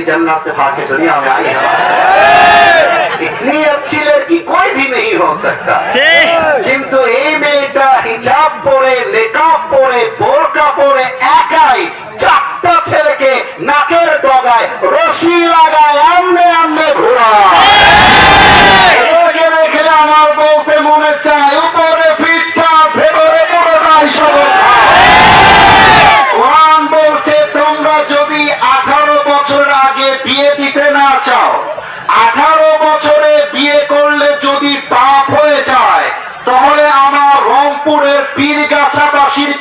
जन्नत से भाग के दुनिया में आई है। इतनी अच्छी लड़की कोई भी नहीं हो सकता, किंतु এই মেয়েটা হিজাব পরে, নিকাব পরে, বোরকা পরে একাই চারটা ছেলেকে নাকের ডগায় রশি লাগায় আমনে আমনে ঘোরায়। এটাকে দেখে আমার বলতে মনে চায়, উপরে ফিটফাট, ভেতরে পুরোটাই সবল। কোরআন বলছে তোমরা যদি 18 বছর আগে বিয়ে দিতে না চাও, 18 বছরে বিয়ে করলে যদি পাপ হয়ে যায়, তাহলে আমার রংপুরের পীরগাছাবাসীর